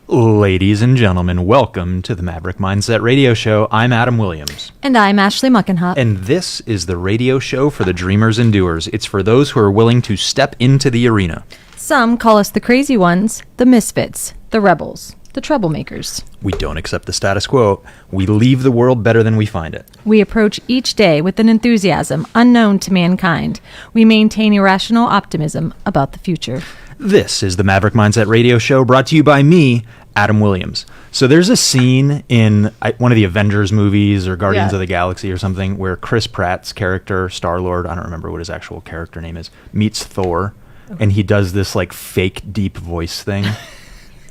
Ladies and gentlemen, welcome to the Maverick Mindset Radio Show. I'm Adam Williams. And I'm Ashley Muckinhaupt. And this is the radio show for the dreamers and doers. It's for those who are willing to step into the arena. Some call us the crazy ones, the misfits, the rebels, the troublemakers. We don't accept the status quo. We leave the world better than we find it. We approach each day with an enthusiasm unknown to mankind. We maintain irrational optimism about the future. This is the Maverick Mindset Radio Show, brought to you by me, Adam Williams. So there's a scene in one of the Avengers movies or Guardians of the Galaxy or something where Chris Pratt's character, Star-Lord, I don't remember what his actual character name is, meets Thor, and he does this like fake deep voice thing.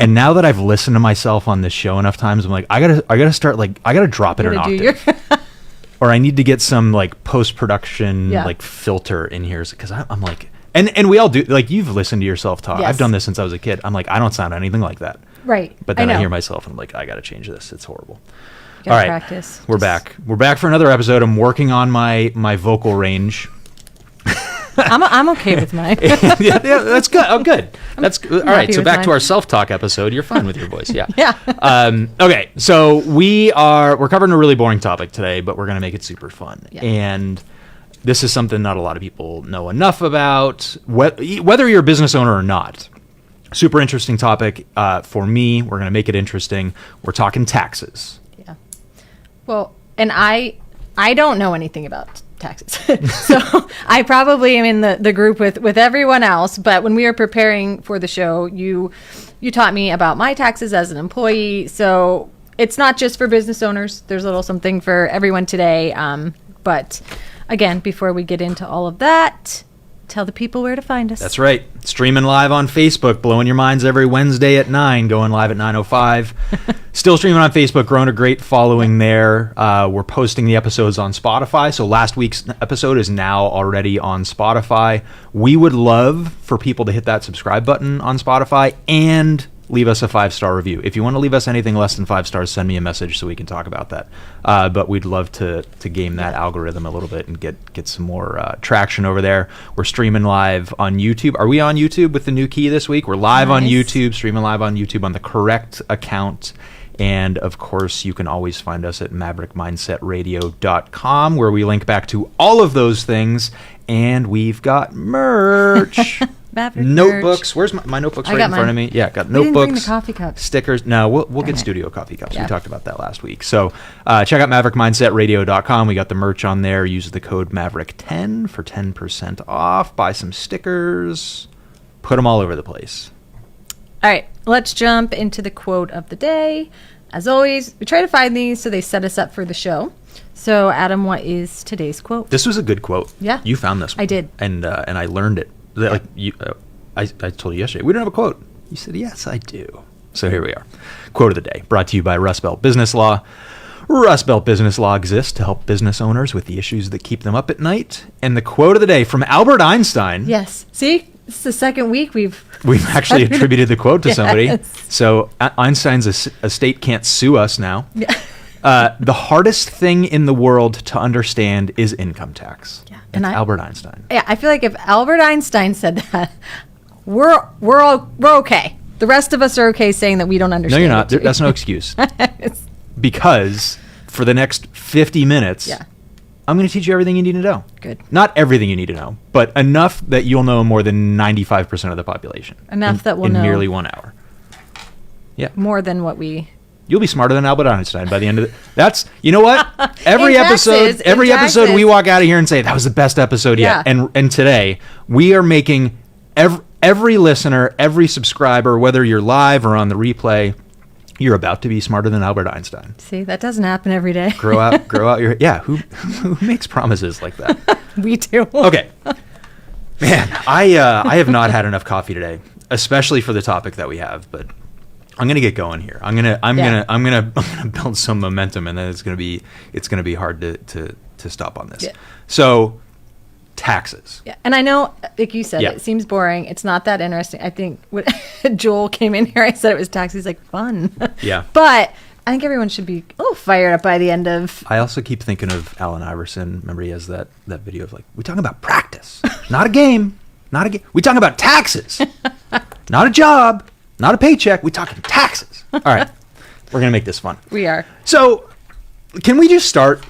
And now that I've listened to myself on this show enough times, I'm like, I gotta start, like, I gotta drop it an octave. Or I need to get some like post-production like filter in here, because I'm like... And we all do, like, you've listened to yourself talk. Yes. I've done this since I was a kid. I'm like, I don't sound anything like that. Right. But then I hear myself and I'm like, I got to change this. It's horrible. All right. Practice. We're back. We're back for another episode. I'm working on my vocal range. I'm okay with mine. yeah, that's good. I'm good. That's all right. So back to our self-talk episode. You're fine with your voice. Yeah. Yeah. Okay. So we're covering a really boring topic today, but we're going to make it super fun. Yeah. And this is something not a lot of people know enough about, whether you're a business owner or not. Super interesting topic for me. We're going to make it interesting. We're talking taxes. Yeah. Well, and I don't know anything about taxes. So I probably am in the group with everyone else. But when we were preparing for the show, you taught me about my taxes as an employee. So it's not just for business owners. There's a little something for everyone today. But again, before we get into all of that, tell the people where to find us. That's right. Streaming live on Facebook, blowing your minds every Wednesday at 9, going live at 9:05. Still streaming on Facebook, growing a great following there. We're posting the episodes on Spotify, so last week's episode is now already on Spotify. We would love for people to hit that subscribe button on Spotify and leave us a 5-star review. If you want to leave us anything less than 5 stars, send me a message so we can talk about that. But we'd love to game that algorithm a little bit and get some more traction over there. We're streaming live on YouTube. Are we on YouTube with the new key this week? We're live on YouTube, streaming live on YouTube on the correct account. And, of course, you can always find us at maverickmindsetradio.com, where we link back to all of those things. And we've got merch. Notebooks. Where's my notebooks right in front of me? Yeah, got notebooks. We didn't bring the coffee cups. Stickers. No, we'll get studio coffee cups. Yeah. We talked about that last week. So check out maverickmindsetradio.com. We got the merch on there. Use the code Maverick10 for 10% off. Buy some stickers. Put them all over the place. All right, let's jump into the quote of the day. As always, we try to find these so they set us up for the show. So, Adam, what is today's quote? This was a good quote. Yeah. You found this one. I did. And I learned it. Like I told you yesterday, we don't have a quote. You said, yes, I do. So here we are. Quote of the day, brought to you by Rust Belt Business Law. Rust Belt Business Law exists to help business owners with the issues that keep them up at night. And the quote of the day from Albert Einstein. Yes. See, this is the second week we've actually attributed the quote to somebody. So Einstein's estate can't sue us now. Yeah. The hardest thing in the world to understand is income tax. Yeah. And Albert Einstein. Yeah, I feel like if Albert Einstein said that, we're okay. The rest of us are okay saying that we don't understand. No, you're not. That's no excuse. Because for the next 50 minutes, I'm going to teach you everything you need to know. Good. Not everything you need to know, but enough that you'll know more than 95% of the population. Enough that we'll know. In merely 1 hour. Yeah. More than what we... You'll be smarter than Albert Einstein by the end of it. That's, you know what? Every episode we walk out of here and say, that was the best episode yet. And today, we are making every listener, every subscriber, whether you're live or on the replay, you're about to be smarter than Albert Einstein. See, that doesn't happen every day. grow out your... Yeah, who makes promises like that? We do. Okay. Man, I have not had enough coffee today, especially for the topic that we have, but... I'm gonna get going here. I'm gonna build some momentum, and then it's gonna be hard to stop on this. Yeah. So, taxes. Yeah, and I know, like you said, it seems boring. It's not that interesting. I think when Joel came in here, I said it was taxes. He's like, fun. Yeah. But I think everyone should be a little fired up by the end of. I also keep thinking of Allen Iverson. Remember, he has that video of like, we're talking about practice, not a game, We're talking about taxes, not a job. Not a paycheck. We're talking taxes. All right. We're going to make this fun. We are. So can we just start,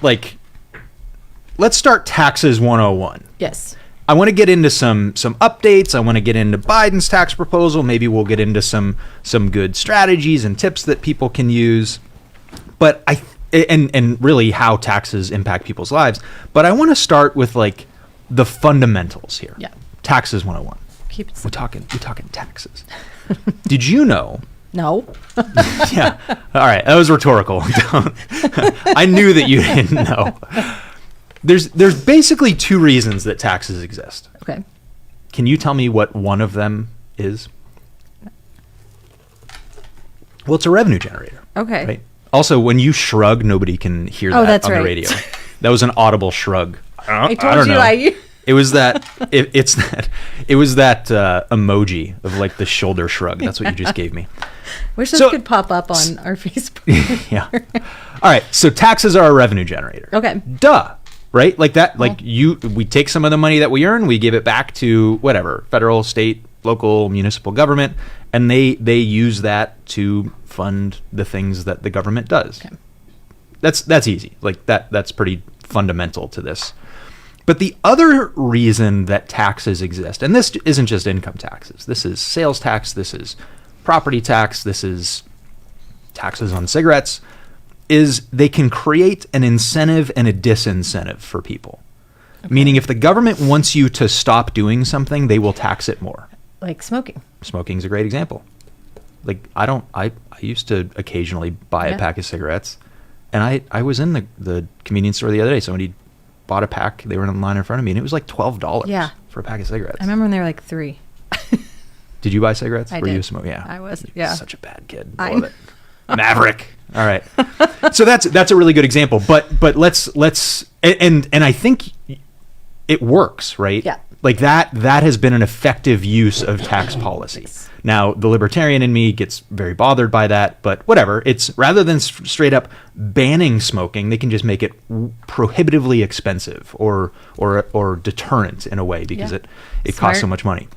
let's start taxes 101. Yes. I want to get into some updates. I want to get into Biden's tax proposal. Maybe we'll get into some good strategies and tips that people can use. But and really how taxes impact people's lives. But I want to start with the fundamentals here. Yeah. Taxes 101. Keep it We're simple. talking taxes. Did you know? No. Yeah. All right. That was rhetorical. I knew that you didn't know. There's basically two reasons that taxes exist. Okay. Can you tell me what one of them is? Well, it's a revenue generator. Okay. Right. Also, when you shrug, nobody can hear Oh, that that's on the right. radio. That was an audible shrug. I I told don't you know. It was that. It was that emoji of the shoulder shrug. That's what you just gave me. Wish this So- could pop up on our Facebook. Yeah. All right. So taxes are a revenue generator. Okay. Duh. Right? Like that. We take some of the money that we earn, we give it back to whatever federal, state, local, municipal government, and they use that to fund the things that the government does. Okay. That's easy. That's pretty fundamental to this. But the other reason that taxes exist, and this isn't just income taxes, this is sales tax, this is property tax, this is taxes on cigarettes, is they can create an incentive and a disincentive for people. Okay. Meaning if the government wants you to stop doing something, they will tax it more. Like smoking. Smoking's a great example. I used to occasionally buy a pack of cigarettes, and I was in the convenience store the other day. Somebody bought a pack. They were in line in front of me, and it was $12 for a pack of cigarettes. I remember when they were like $3. Did you buy cigarettes? I Were did. you a smoker? Yeah. I was. You're Yeah. such a bad kid. I love it. Maverick. All right. So that's a really good example. But let's and I think it works, right? Yeah. That has been an effective use of tax policy. Yes. Now, the libertarian in me gets very bothered by that, but whatever. It's rather than straight up banning smoking, they can just make it prohibitively expensive or deterrent in a way because it costs so much money.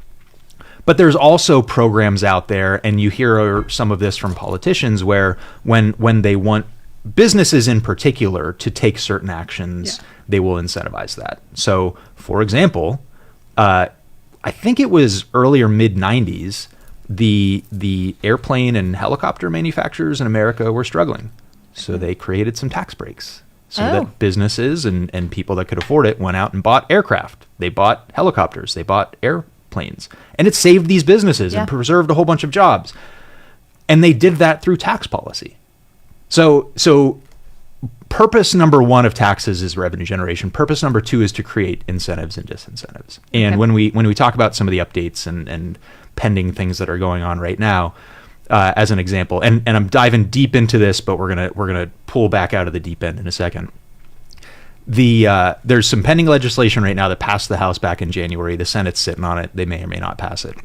But there's also programs out there, and you hear some of this from politicians, where when they want businesses in particular to take certain actions, they will incentivize that. So, for example, I think it was earlier mid-90s, the airplane and helicopter manufacturers in America were struggling. So they created some tax breaks so that businesses and people that could afford it went out and bought aircraft. They bought helicopters. They bought airplanes. And it saved these businesses and preserved a whole bunch of jobs. And they did that through tax policy. So purpose number one of taxes is revenue generation. Purpose number two is to create incentives and disincentives. And when we talk about some of the updates and pending things that are going on right now, as an example, and I'm diving deep into this, but we're gonna pull back out of the deep end in a second. There's some pending legislation right now that passed the House back in January. The Senate's sitting on it. They may or may not pass it.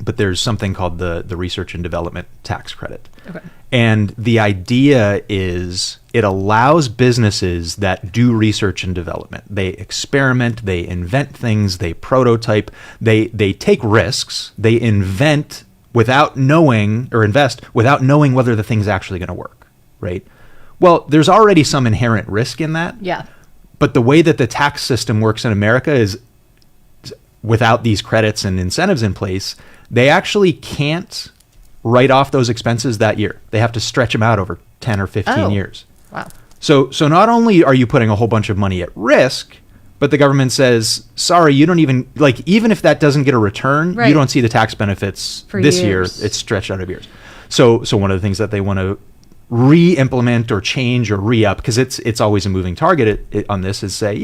But there's something called the research and development tax credit. Okay. And the idea is it allows businesses that do research and development. They experiment, they invent things, they prototype, they take risks, they invent without knowing, or invest without knowing whether the thing's actually going to work, right? Well, there's already some inherent risk in that. Yeah. But the way that the tax system works in America is without these credits and incentives in place, they actually can't write off those expenses that year. They have to stretch them out over 10 or 15 years. Wow. So not only are you putting a whole bunch of money at risk, but the government says, sorry, you don't even, even if that doesn't get a return, you don't see the tax benefits for this years. year. It's stretched out of years. So one of the things that they want to re-implement or change or re-up, because it's always a moving target on this, is say,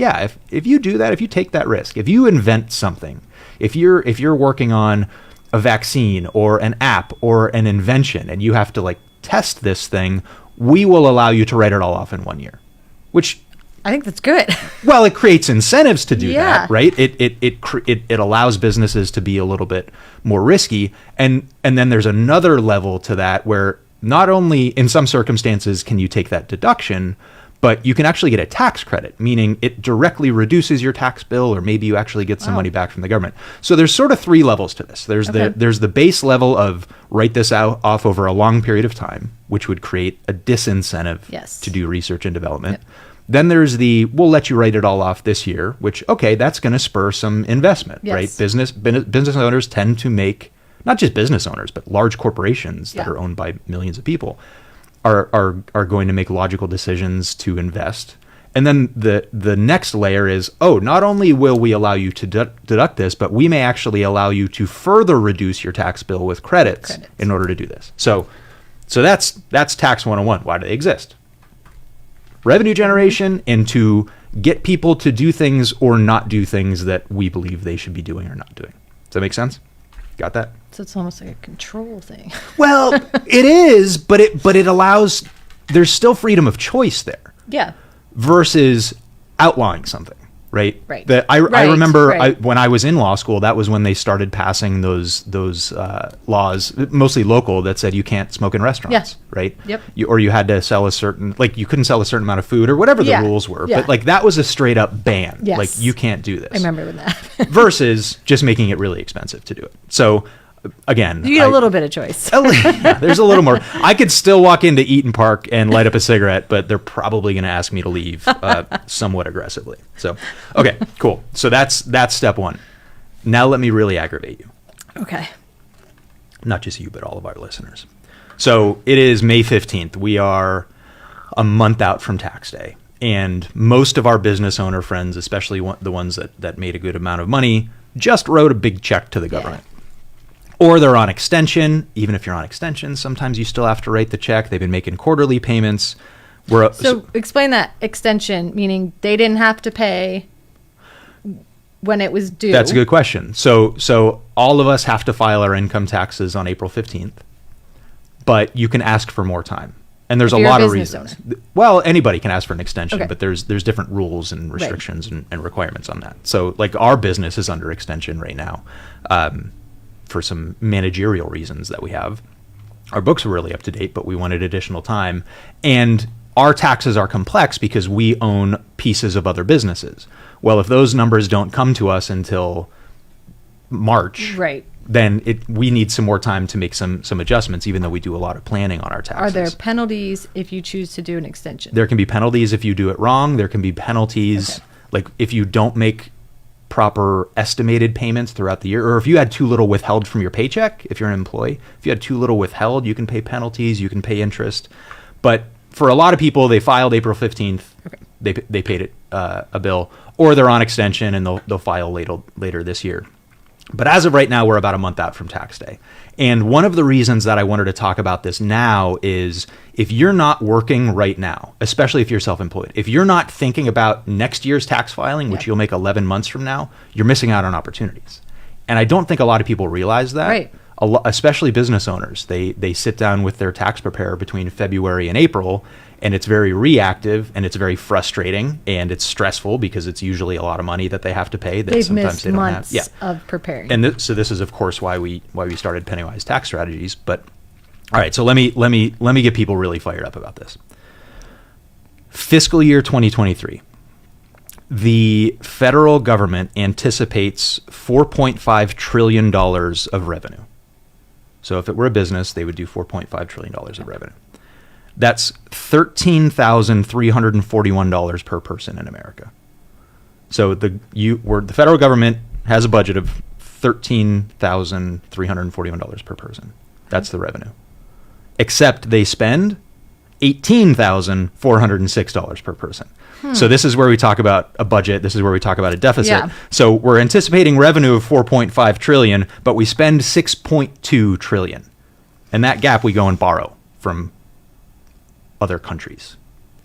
if you do that, if you take that risk, if you invent something, if you're working on a vaccine or an app or an invention and you have to test this thing, we will allow you to write it all off in 1 year. Which I think that's good. Well, it creates incentives to do that, right? It allows businesses to be a little bit more risky, and then there's another level to that where not only in some circumstances can you take that deduction, But you can actually get a tax credit, meaning it directly reduces your tax bill, or maybe you actually get some money back from the government. So there's sort of three levels to this. There's the base level of write this off over a long period of time, which would create a disincentive to do research and development. Yep. Then there's the we'll let you write it all off this year, which, okay, that's going to spur some investment, right? Business owners tend to make, not just business owners, but large corporations that are owned by millions of people are going to make logical decisions to invest. And then the next layer is, not only will we allow you to deduct this, but we may actually allow you to further reduce your tax bill with credits. In order to do this. So that's tax 101. Why do they exist? Revenue generation, and to get people to do things or not do things that we believe they should be doing or not doing. Does that make sense? Got that? So it's almost like a control thing. Well, it is, but it allows, there's still freedom of choice there. Yeah. Versus outlawing something, right? Right. I remember when I was in law school, that was when they started passing those laws, mostly local, that said you can't smoke in restaurants, right? Yep. You had to sell you couldn't sell a certain amount of food or whatever the rules were. Yeah. But like that was a straight up ban. Yes. Like you can't do this. I remember that. Versus just making it really expensive to do it. So again, you get a little bit of choice. There's a little more. I could still walk into Eaton Park and light up a cigarette, but they're probably going to ask me to leave somewhat aggressively. So, okay, cool. So that's step one. Now let me really aggravate you. Okay. Not just you, but all of our listeners. So it is May 15th. We are a month out from tax day. And most of our business owner friends, especially the ones that made a good amount of money, just wrote a big check to the government. Or they're on extension. Even if you're on extension, sometimes you still have to write the check. They've been making quarterly payments. So explain that extension, meaning they didn't have to pay when it was due. That's a good question. So all of us have to file our income taxes on April 15th, but you can ask for more time. And there's a lot of reasons. Well, anybody can ask for an extension, but there's different rules and restrictions and requirements on that. So like our business is under extension right now. For some managerial reasons that we have. Our books were really up to date, but we wanted additional time. And our taxes are complex because we own pieces of other businesses. Well, if those numbers don't come to us until March, then we need some more time to make some adjustments, even though we do a lot of planning on our taxes. Are there penalties if you choose to do an extension? There can be penalties if you do it wrong. There can be penalties like if you don't make proper estimated payments throughout the year, or if you had too little withheld from your paycheck. If you're an employee, if you had too little withheld, you can pay penalties, you can pay interest. But for a lot of people, they filed April 15th, they paid it a bill, or they're on extension and they'll file later this year. But as of right now, we're about a month out from tax day. And one of the reasons that I wanted to talk about this now is if you're not working right now, especially if you're self-employed, if you're not thinking about next year's tax filing, which you'll make 11 months from now, you're missing out on opportunities. And I don't think a lot of people realize that. Right. Especially business owners. They sit down with their tax preparer between February and April, and it's very reactive and it's very frustrating and it's stressful because it's usually a lot of money that they have to pay that They've sometimes missed they don't months have. of preparing. And so this is of course why we started Pennywise Tax Strategies. But all right, so let me get people really fired up about this. Fiscal year 2023. The federal government anticipates $4.5 trillion of revenue. So if it were a business, they would do $4.5 trillion of revenue. That's $13,341 per person in America. So the federal government has a budget of $13,341 per person. That's the revenue. Except they spend $18,406 per person. So this is where we talk about a budget. This is where we talk about a deficit. Yeah. So we're anticipating revenue of $4.5 trillion, but we spend $6.2 trillion. And that gap we go and borrow from other countries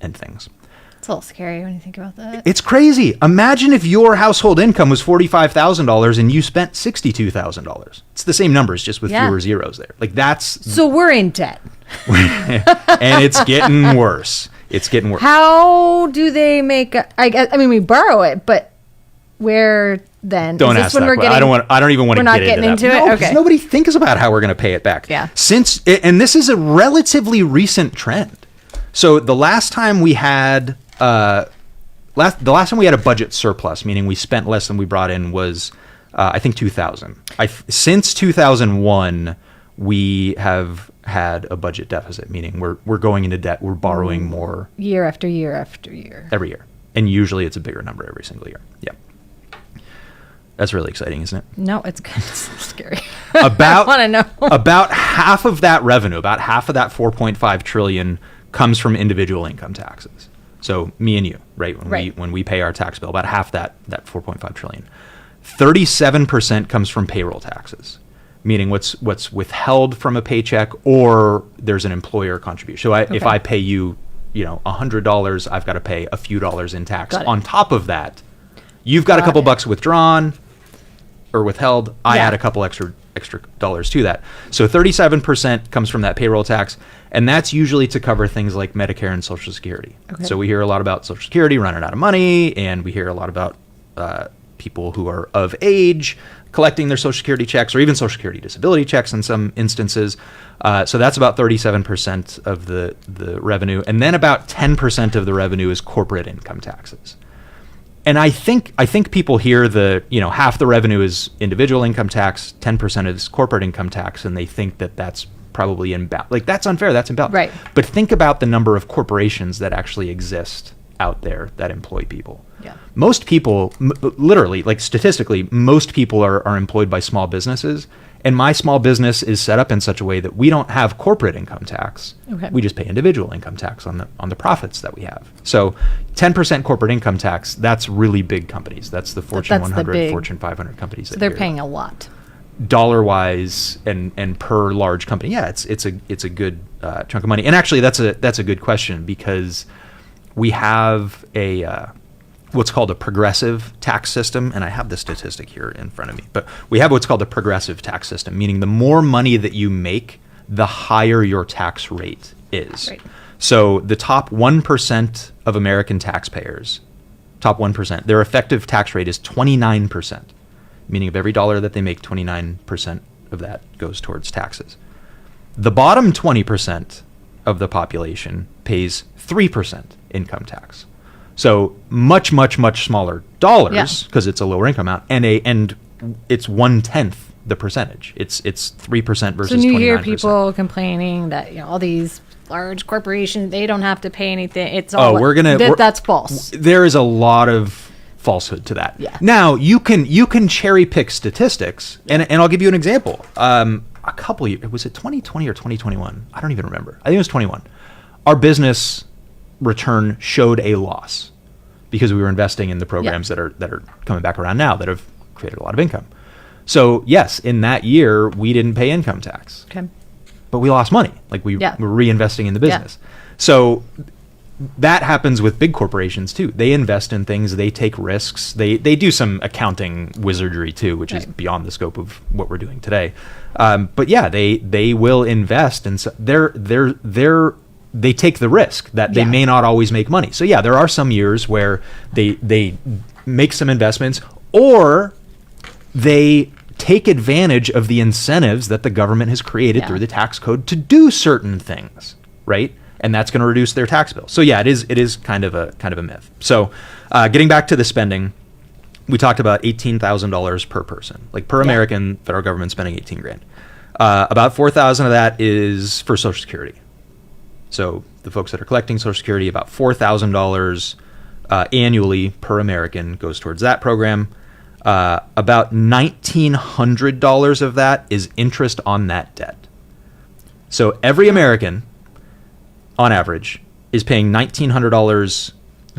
and things. It's a little scary when you think about that. It's crazy. Imagine if your household income was $45,000 and you spent $62,000. It's the same numbers, just with fewer zeros there. Like that's... So we're in debt. And it's getting worse. It's getting worse. How do they make... I mean, we borrow it, but where then? Don't ask that question. I don't even want to get into that. No, because nobody thinks about how we're going to pay it back. Yeah. And this is a relatively recent trend. So the last time we had the last time we had a budget surplus, meaning we spent less than we brought in, was I think 2000. Since 2001, we have had a budget deficit, meaning we're going into debt, we're borrowing more year after year after year. Every year. And usually it's a bigger number every single year. Yeah. That's really exciting, isn't it? No, it's good. It's scary. About, I want to know. About half of that revenue, about half of that 4.5 trillion comes from individual income taxes. So me and you, right? When we pay our tax bill, about half that 4.5 trillion. 37% comes from payroll taxes, meaning what's withheld from a paycheck, or there's an employer contribution. So if I pay you, $100, I've got to pay a few dollars in tax. On top of that, you've got a couple bucks withdrawn or withheld. I add a couple extra dollars to that. So 37% comes from that payroll tax, and that's usually to cover things like Medicare and Social Security. Okay. So we hear a lot about Social Security running out of money, and we hear a lot about people who are of age collecting their Social Security checks, or even Social Security disability checks in some instances. So that's about 37% of the revenue. And then about 10% of the revenue is corporate income taxes. And I think people hear half the revenue is individual income tax, 10% is corporate income tax, and they think that that's probably like that's unfair, that's imbalanced. Right. But think about the number of corporations that actually exist out there that employ people. Yeah. Most people, literally, like statistically, most people are employed by small businesses. And my small business is set up in such a way that we don't have corporate income tax. Okay. We just pay individual income tax on the profits that we have. So 10% corporate income tax, that's really big companies. That's the Fortune 100, Fortune 500 companies. So they're paying a lot. Dollar-wise and per large company. Yeah, it's a good chunk of money. And actually, that's a good question, because we have what's called a progressive tax system, and I have the statistic here in front of me, but we have what's called a progressive tax system, meaning the more money that you make, the higher your tax rate is. Right. So the top 1% of American taxpayers, top 1%, their effective tax rate is 29%, meaning of every dollar that they make, 29% of that goes towards taxes. The bottom 20% of the population pays 3% income tax. So much, much, much smaller dollars, because it's a lower income amount, and it's 1/10 the percentage. It's 3% versus 29%. So you hear people complaining that all these large corporations, they don't have to pay anything. It's all that's false. There is a lot of falsehood to that. Yeah. Now you can cherry pick statistics, and I'll give you an example. A couple years, was it 2020 or 2021? I don't even remember. I think it was 21. Our business return showed a loss because we were investing in the programs that are coming back around now that have created a lot of income. So yes, in that year we didn't pay income tax. Okay. But we lost money. Like we were reinvesting in the business. Yeah. So that happens with big corporations too. They invest in things, they take risks, they do some accounting wizardry too, which is beyond the scope of what we're doing today. But yeah, they will invest, and so they take the risk that they may not always make money. So yeah, there are some years where they make some investments, or they take advantage of the incentives that the government has created through the tax code to do certain things, right? And that's going to reduce their tax bill. So yeah, it is kind of a myth. So getting back to the spending, we talked about $18,000 per person, like per American, federal government spending $18,000. About $4,000 of that is for Social Security. So the folks that are collecting Social Security, about $4,000 annually per American goes towards that program. About $1,900 of that is interest on that debt. So every American, on average, is paying $1,900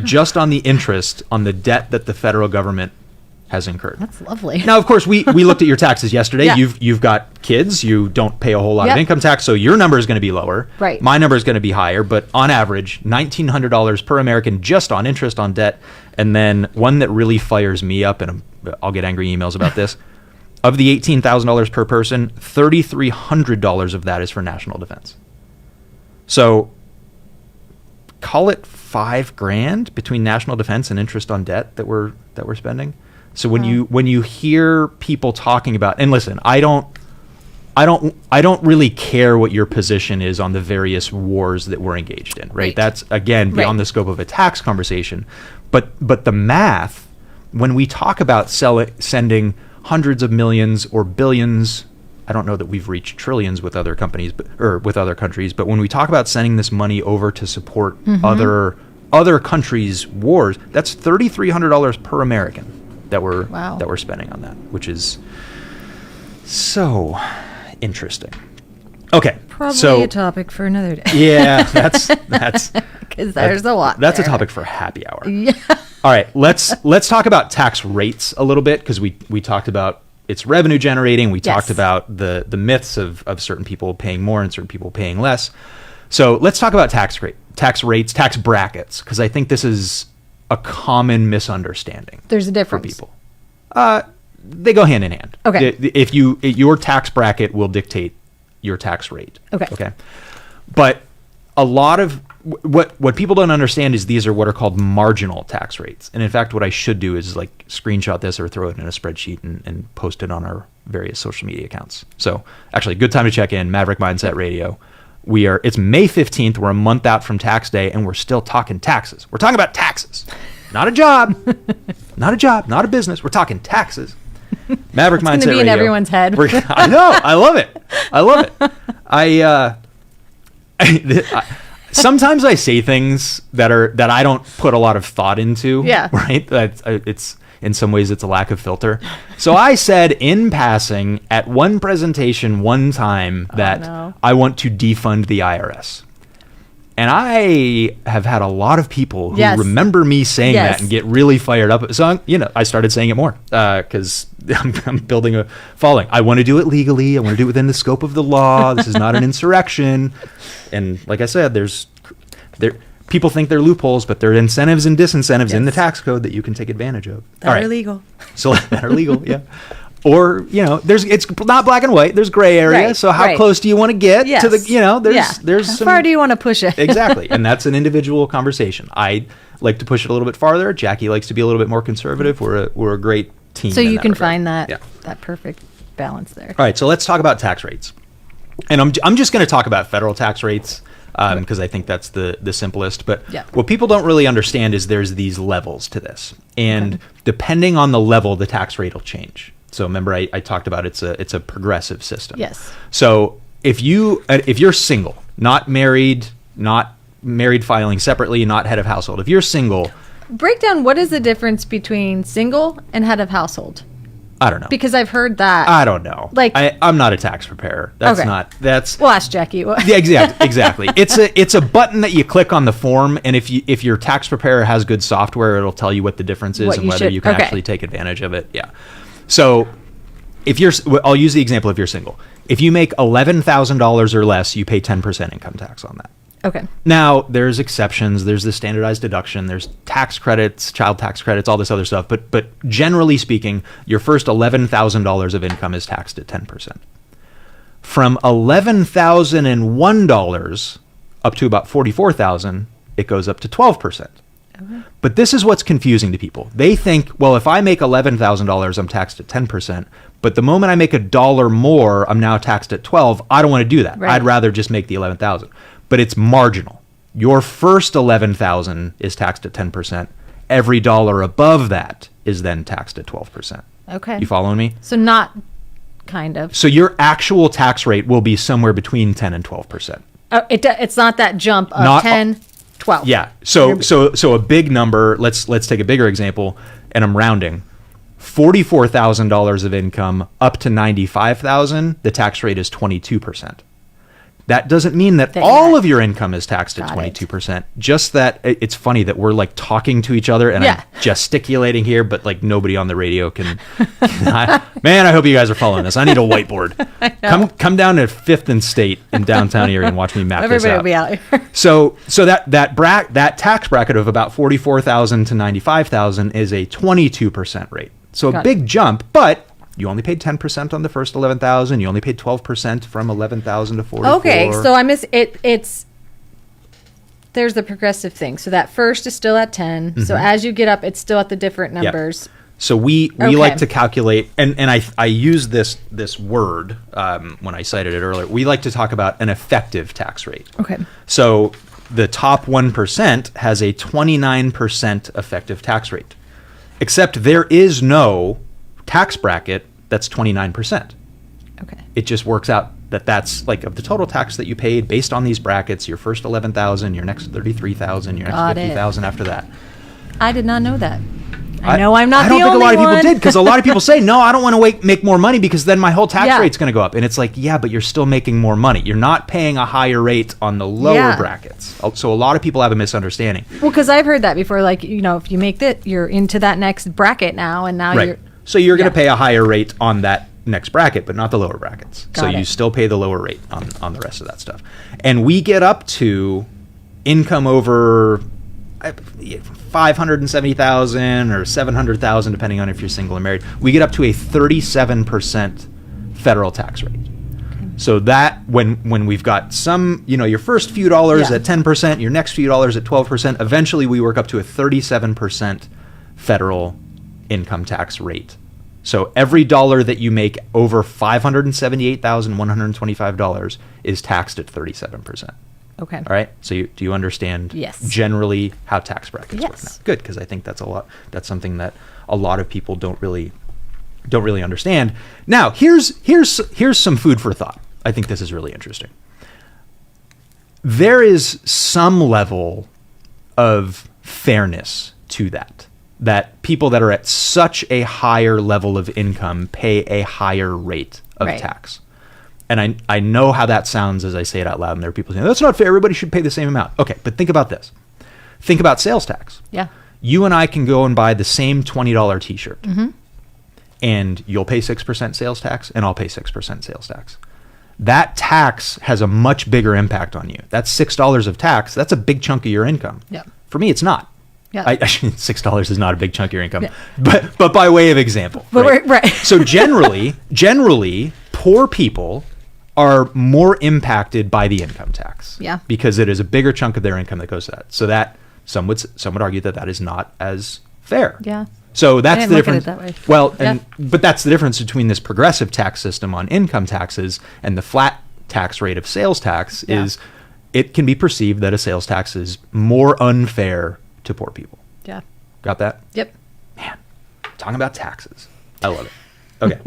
just on the interest on the debt that the federal government has incurred. That's lovely. Now, of course, we looked at your taxes yesterday. Yeah. You've got kids. You don't pay a whole lot of income tax, so your number is going to be lower. Right. My number is going to be higher, but on average, $1,900 per American just on interest on debt. And then one that really fires me up, and I'll get angry emails about this, of the $18,000 per person, $3,300 of that is for national defense. So call it $5,000 between national defense and interest on debt that we're spending. So when you hear people talking about, and listen, I don't I don't really care what your position is on the various wars that we're engaged in, right? That's, again, beyond the scope of a tax conversation. But the math, when we talk about sending hundreds of millions or billions, I don't know that we've reached trillions with other companies, or with other countries, but when we talk about sending this money over to support other countries' wars, that's $3,300 per American that we're spending on that, which is so interesting. Okay, probably a topic for another day. Yeah, that's because there's a lot. That's there. a topic for happy hour. Yeah. All right, let's talk about tax rates a little bit, because we talked about it's revenue generating. We talked about the myths of certain people paying more and certain people paying less. So let's talk about tax rates, tax brackets, because I think this is a common misunderstanding. There's a difference for people. They go hand in hand. Okay. If your tax bracket will dictate your tax rate. Okay. But a lot of what people don't understand is these are what are called marginal tax rates. And in fact, what I should do is like screenshot this or throw it in a spreadsheet and post it on our various social media accounts. So actually, good time to check in, Maverick Mindset Radio. It's May 15th. We're a month out from tax day, and we're still talking taxes. We're talking about taxes. Not a job, not a business. We're talking taces. Maverick Mindset Radio. It's going to be in everyone's head. I know. I love it. Sometimes I say things that I don't put a lot of thought into. Yeah. Right. It's in some ways it's a lack of filter. So I said in passing at one presentation one time that I want to defund the IRS. And I have had a lot of people who remember me saying that and get really fired up. So I started saying it more because I'm building a following. I want to do it legally. I want to do it within the scope of the law. This is not an insurrection. And like I said, people think they're loopholes, but there are incentives and disincentives in the tax code that you can take advantage of. That are legal. So that are legal, yeah. Or, it's not black and white. There's gray area. Right, so how close do you want to get to the, there's how some, far do you want to push it? Exactly. And that's an individual conversation. I like to push it a little bit farther. Jackie likes to be a little bit more conservative. We're a great team. So you can regard. find that perfect balance there. All right. So let's talk about tax rates. And I'm just going to talk about federal tax rates because I think that's the simplest. But what people don't really understand is there's these levels to this. And depending on the level, the tax rate will change. So remember, I talked about it's a progressive system. Yes. So if you're single, not married filing separately, not head of household. If you're single, break down what is the difference between single and head of household. I don't know, because I've heard that. I don't know. Like I'm not a tax preparer. That's We'll ask Jackie. Yeah, exactly. It's a button that you click on the form, and if your tax preparer has good software, it'll tell you what the difference is and whether you can actually take advantage of it. Yeah. So I'll use the example if you're single. If you make $11,000 or less, you pay 10% income tax on that. Okay. Now, there's exceptions. There's the standardized deduction. There's tax credits, child tax credits, all this other stuff. But generally speaking, your first $11,000 of income is taxed at 10%. From $11,001 up to about $44,000, it goes up to 12%. But this is what's confusing to people. They think, well, if I make $11,000, I'm taxed at 10%. But the moment I make $1 more, I'm now taxed at 12. I don't want to do that. Right. I'd rather just make the 11,000. But it's marginal. Your first 11,000 is taxed at 10%. Every dollar above that is then taxed at 12%. Okay. You following me? So not kind of. So your actual tax rate will be somewhere between 10 and 12%. It's not that jump of 10, 12. Yeah. So a big number, let's take a bigger example, and I'm rounding. $44,000 of income up to $95,000, the tax rate is 22%. That doesn't mean that all of your income is taxed at 22%. Just that it's funny that we're like talking to each other and I'm gesticulating here, but like nobody on the radio can. Man, I hope you guys are following this. I need a whiteboard. Come down to 5th and State in downtown Erie and watch me map this out. Everybody will be out here. So that tax bracket of about $44,000 to $95,000 is a 22% rate. So a big jump, but you only paid 10% on the first 11,000. You only paid 12% from 11,000 to 44. Okay, so I miss it. There's the progressive thing. So that first is still at 10. Mm-hmm. So as you get up, it's still at the different numbers. So we Okay. like to calculate, and I use this word when I cited it earlier. We like to talk about an effective tax rate. Okay. So the top 1% has a 29% effective tax rate, except there is no tax bracket that's 29%. Okay. It just works out that that's like of the total tax that you paid based on these brackets, your first 11,000, your next 33,000, your next Got it. 50,000 after that. I did not know that. I know I'm not I the don't think a only lot of one. people did, because a lot of people say, no, I don't want to make more money because then my whole tax Yeah. rate's going to go up. And it's like, yeah, but you're still making more money. You're not paying a higher rate on the lower Yeah. brackets. So a lot of people have a misunderstanding. Well, because I've heard that before. Like, if you make that, you're into that next bracket now, and now Right. you're. So you're going to Yeah. pay a higher rate on that next bracket, but not the lower brackets. So Got you it. still pay the lower rate on the rest of that stuff. And we get up to income over 570,000 or 700,000, depending on if you're single or married. We get up to a 37% federal tax rate. So that when we've got some, your first few dollars Yeah. at 10%, your next few dollars at 12%, eventually we work up to a 37% federal income tax rate. So every dollar that you make over $578,125 is taxed at 37%. Okay. All right. So do you understand Yes. generally how tax brackets work Yes. now? Good, because I think that's something that a lot of people don't really understand. Now, here's some food for thought. I think this is really interesting. There is some level of fairness to that people that are at such a higher level of income pay a higher rate of Right. tax. And I know how that sounds as I say it out loud, and there are people saying, that's not fair, everybody should pay the same amount. Okay, but think about this. Think about sales tax. Yeah. You and I can go and buy the same $20 t-shirt, and you'll pay 6% sales tax, and I'll pay 6% sales tax. That tax has a much bigger impact on you. That's $6 of tax. That's a big chunk of your income. Yeah. For me, it's not. Yeah. $6 is not a big chunk of your income, Yeah. but by way of example. But we're- right. So generally, poor people are more impacted by the income tax. Yeah. Because it is a bigger chunk of their income that goes to that. So that some would argue that is not as fair. Yeah. So that's didn't the look at difference. it that way. Well, Yeah. but that's the difference between this progressive tax system on income taxes and the flat tax rate of sales tax Yeah. is it can be perceived that a sales tax is more unfair to poor people. Yeah. Got that? Yep. Man, talking about taxes. I love it. Okay.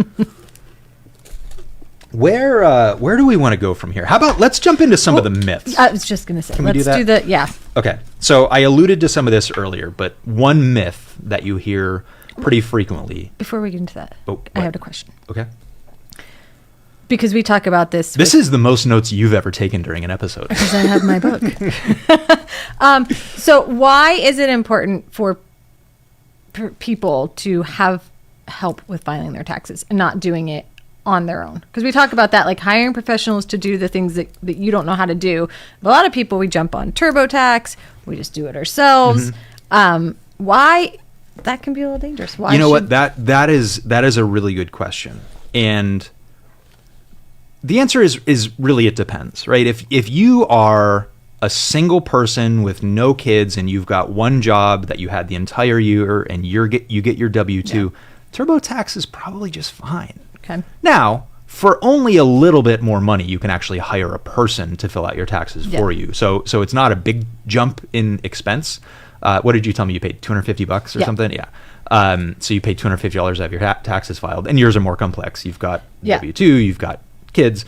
Where do we want to go from here? How about let's jump into some of the myths. I was just going to say, Can we do let's that? do the, yeah. Okay. So I alluded to some of this earlier, but one myth that you hear pretty frequently. Before we get into that, Oh, I what? have a question. Okay. Because we talk about this. This is the most notes you've ever taken during an episode. Because I have my book. So why is it important for people to have help with filing their taxes and not doing it on their own? Because we talk about that, like hiring professionals to do the things that you don't know how to do. A lot of people, we jump on TurboTax, we just do it ourselves. Why? That can be a little dangerous. Why? You know what? That is a really good question. And the answer is really it depends, right? If you are a single person with no kids and you've got one job that you had the entire year and you get your W-2, TurboTax is probably just fine. Okay. Now, for only a little bit more money, you can actually hire a person to fill out your taxes for you. So it's not a big jump in expense. What did you tell me? You paid $250 or something? Yeah. So you paid $250 to have your taxes filed, and yours are more complex. You've got W-2, you've got kids,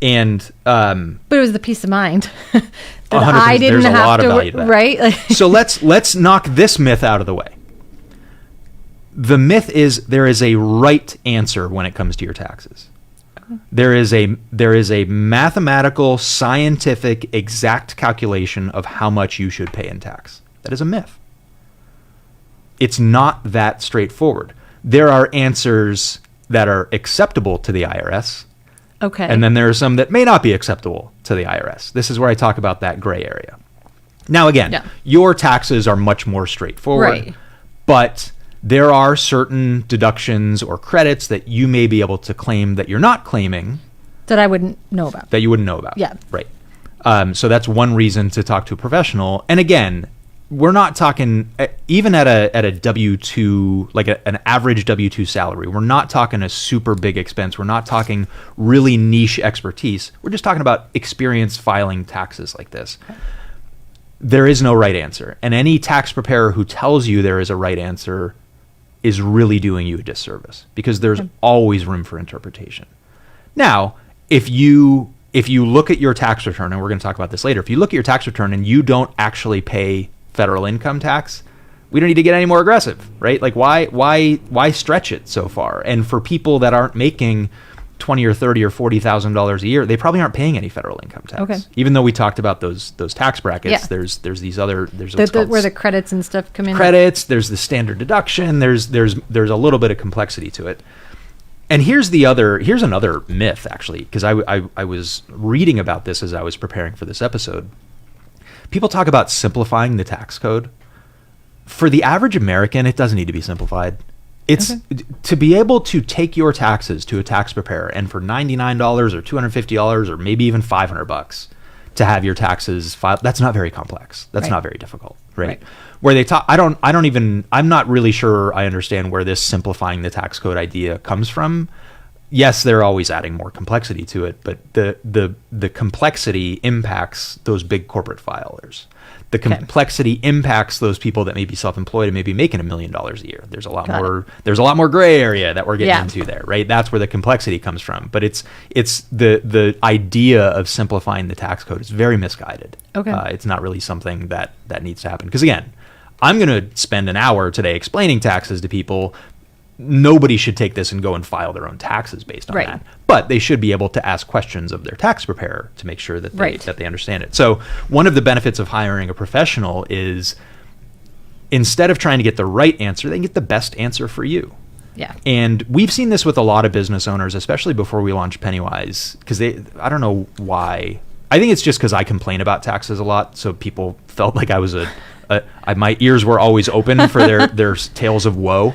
and But it was the peace of mind that 100%, I didn't there's a have lot of to, value to that. right? Like, so let's knock this myth out of the way. The myth is there is a right answer when it comes to your taxes. There is a mathematical, scientific, exact calculation of how much you should pay in tax. That is a myth. It's not that straightforward. There are answers that are acceptable to the IRS, okay. and then there are some that may not be acceptable to the IRS. This is where I talk about that gray area. Now, again, your taxes are much more straightforward, Right. but there are certain deductions or credits that you may be able to claim that you're not claiming that I wouldn't know about. that you wouldn't know about. Yeah. Right. So that's one reason to talk to a professional. And again, we're not talking even at a W-2, like an average W-2 salary. We're not talking a super big expense. We're not talking really niche expertise. We're just talking about experience filing taxes like this. There is no right answer. And any tax preparer who tells you there is a right answer is really doing you a disservice, because there's always room for interpretation. Now, if you look at your tax return, and we're going to talk about this later, if you look at your tax return and you don't actually pay federal income tax, we don't need to get any more aggressive, right? Like why stretch it so far? And for people that aren't making $20 or $30 or $40,000 a year, they probably aren't paying any federal income tax. Okay. Even though we talked about those tax brackets, there's these other what's called where the credits and stuff come in. Credits, there's the standard deduction, there's a little bit of complexity to it. And here's another myth, actually, because I was reading about this as I was preparing for this episode. People talk about simplifying the tax code. For the average American, it doesn't need to be simplified. It's to be able to take your taxes to a tax preparer, and for $99 or $250 or maybe even $500 to have your taxes filed, that's not very complex. That's not very difficult, right? Where they talk, I'm not really sure I understand where this simplifying the tax code idea comes from. Yes, they're always adding more complexity to it, but the complexity impacts those big corporate filers. The complexity impacts those people that may be self-employed and maybe making $1 million a year. There's a lot more gray area that we're getting into there, right? That's where the complexity comes from. But it's the idea of simplifying the tax code is very misguided. It's not really something that needs to happen. Because again, I'm going to spend an hour today explaining taxes to people. Nobody should take this and go and file their own taxes based on that. But they should be able to ask questions of their tax preparer to make sure that they understand it. So one of the benefits of hiring a professional is, instead of trying to get the right answer, they can get the best answer for you. Yeah. And we've seen this with a lot of business owners, especially before we launched Pennywise, because I don't know why. I think it's just because I complain about taxes a lot, so people felt like I was my ears were always open for their tales of woe.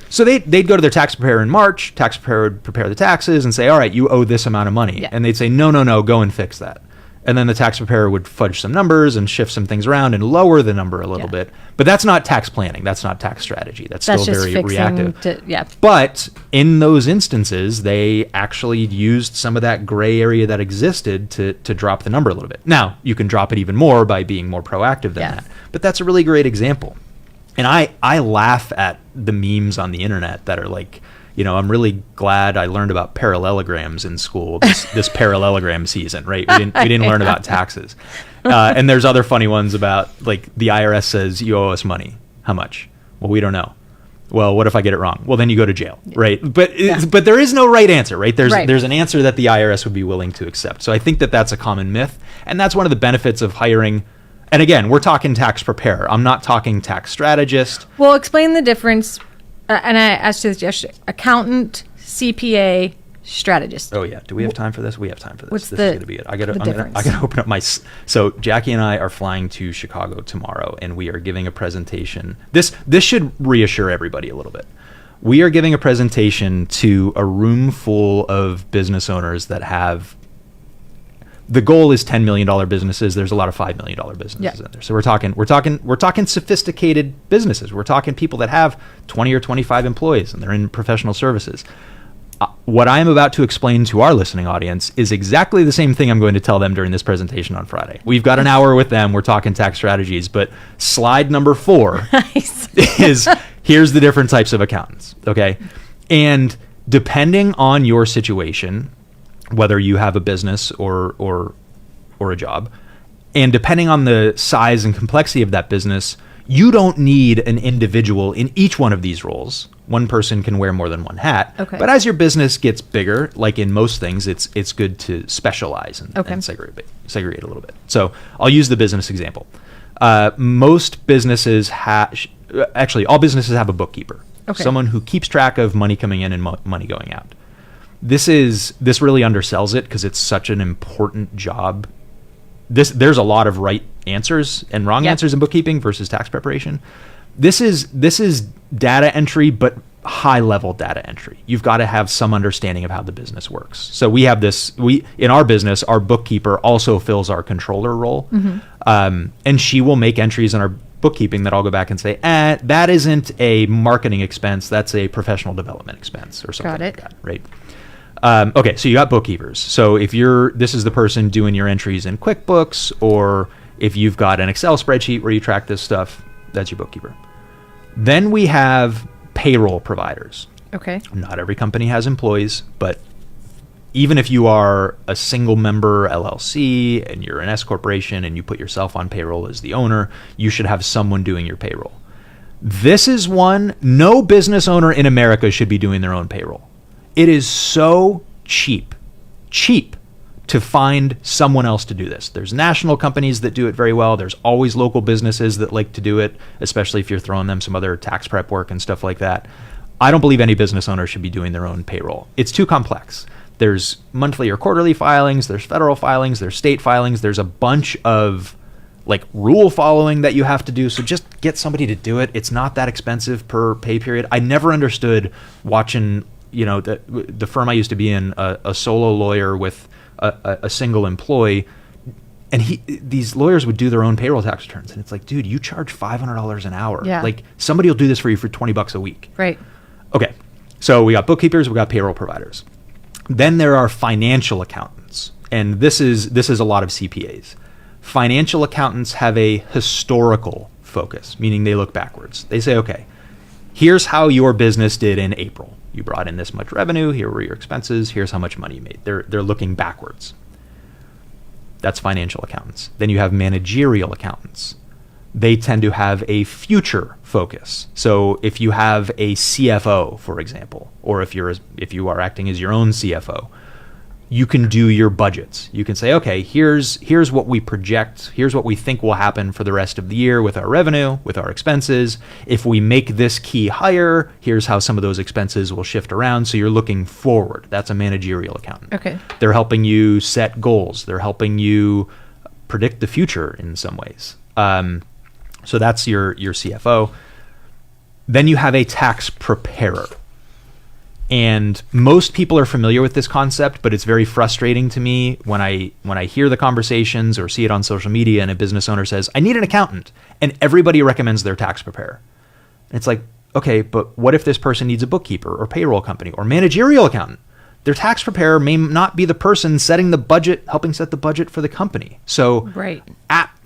So they'd go to their tax preparer in March. Tax preparer would prepare the taxes and say, all right, you owe this amount of money. And they'd say, no, go and fix that. And then the tax preparer would fudge some numbers and shift some things around and lower the number a little bit. But that's not tax planning. That's not tax strategy. That's still just very reactive. To. But in those instances, they actually used some of that gray area that existed to drop the number a little bit. Now, you can drop it even more by being more proactive than that. But that's a really great example. And I laugh at the memes on the internet that are like, I'm really glad I learned about parallelograms in school this parallelogram season, right? We didn't learn about taxes. And there's other funny ones about, like, the IRS says you owe us money. How much? Well, we don't know. Well, what if I get it wrong? Well, then you go to jail, right? But there is no right answer, right? There's an answer that the IRS would be willing to accept. So I think that's a common myth, and that's one of the benefits of hiring. And again, we're talking tax preparer. I'm not talking tax strategist. Well, explain the difference. And I asked you this yesterday. Accountant, CPA, strategist. Oh yeah. Do we have time for this? We have time for this. What's this is going to be it. I got to open up so Jackie and I are flying to Chicago tomorrow, and we are giving a presentation. This should reassure everybody a little bit. We are giving a presentation to a room full of business owners that have. The goal is $10 million businesses. There's a lot of $5 million businesses in there. So we're talking sophisticated businesses. We're talking people that have 20 or 25 employees and they're in professional services. What I am about to explain to our listening audience is exactly the same thing I'm going to tell them during this presentation on Friday. We've got an hour with them. We're talking tax strategies, but slide number 4 is here's the different types of accountants. Okay. And depending on your situation, whether you have a business or a job, and depending on the size and complexity of that business, you don't need an individual in each one of these roles. One person can wear more than one hat. Okay. But as your business gets bigger, like in most things, it's good to specialize and segregate a little bit. So I'll use the business example. Most businesses all businesses have a bookkeeper, someone who keeps track of money coming in and money going out. This really undersells it because it's such an important job. There's a lot of right answers and wrong answers in bookkeeping versus tax preparation. This is data entry, but high level data entry. You've got to have some understanding of how the business works. So we have in our business, our bookkeeper also fills our controller role. Mm-hmm. And she will make entries in bookkeeping that I'll go back and say, that isn't a marketing expense, that's a professional development expense or something like that, right? Okay, so you got bookkeepers. So if this is the person doing your entries in QuickBooks, or if you've got an Excel spreadsheet where you track this stuff, that's your bookkeeper. Then we have payroll providers. Okay. Not every company has employees, but even if you are a single member LLC and you're an S corporation and you put yourself on payroll as the owner, you should have someone doing your payroll. This is one, no business owner in America should be doing their own payroll. It is so cheap to find someone else to do this. There's national companies that do it very well. There's always local businesses that like to do it, especially if you're throwing them some other tax prep work and stuff like that. I don't believe any business owner should be doing their own payroll. It's too complex. There's monthly or quarterly filings, there's federal filings, there's state filings, there's a bunch of like rule following that you have to do. So just get somebody to do it. It's not that expensive per pay period. I never understood watching, the firm I used to be in, a solo lawyer with a single employee, and these lawyers would do their own payroll tax returns, and it's like, dude, you charge $500 an hour. Yeah. Like somebody will do this for you for $20 a week. Right. Okay, so we got bookkeepers, we got payroll providers. Then there are financial accountants, and this is a lot of CPAs. Financial accountants have a historical focus, meaning they look backwards. They say, okay, here's how your business did in April. You brought in this much revenue, here were your expenses, here's how much money you made. They're looking backwards. That's financial accountants. Then you have managerial accountants. They tend to have a future focus. So if you have a CFO, for example, or if you are acting as your own CFO, you can do your budgets. You can say, okay, here's what we project, here's what we think will happen for the rest of the year with our revenue, with our expenses. If we make this key higher, here's how some of those expenses will shift around. So you're looking forward. That's a managerial accountant. Okay. They're helping you set goals. They're helping you predict the future in some ways. So that's your CFO. Then you have a tax preparer. And most people are familiar with this concept, but it's very frustrating to me when I hear the conversations or see it on social media and a business owner says, I need an accountant, and everybody recommends their tax preparer. And it's like, okay, but what if this person needs a bookkeeper or payroll company or managerial accountant? Their tax preparer may not be the person setting the budget, helping set the budget for the company. So right.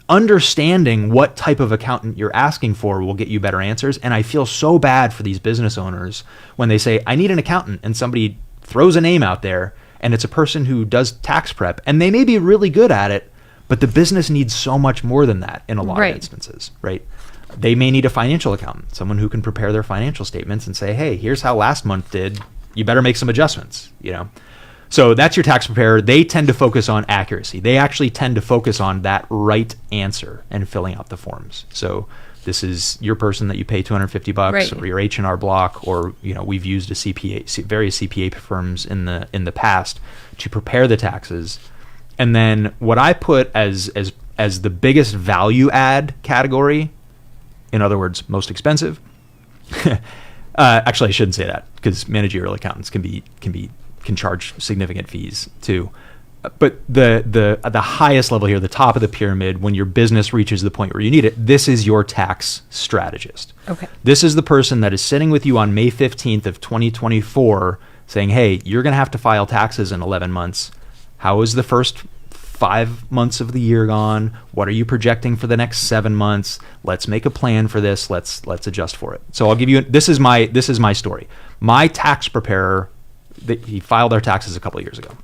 Understanding what type of accountant you're asking for will get you better answers. And I feel so bad for these business owners when they say, I need an accountant, and somebody throws a name out there and it's a person who does tax prep, and they may be really good at it, but the business needs so much more than that in a lot of instances, right? They may need a financial accountant, someone who can prepare their financial statements and say, hey, here's how last month did. You better make some adjustments, So that's your tax preparer. They tend to focus on accuracy. They actually tend to focus on that right answer and filling out the forms. So this is your person that you pay $250 or your H&R Block, or we've used various CPA firms in the past to prepare the taxes. And then what I put as the biggest value add category, in other words, most expensive. Actually, I shouldn't say that, because managerial accountants can charge significant fees too. But the highest level here, the top of the pyramid, when your business reaches the point where you need it, this is your tax strategist. Okay. This is the person that is sitting with you on May 15th of 2024 saying, hey, you're going to have to file taxes in 11 months. How is the first 5 months of the year gone? What are you projecting for the next 7 months? Let's make a plan for this. Let's adjust for it. So I'll give you, this is my story. My tax preparer, he filed our taxes a couple of years ago.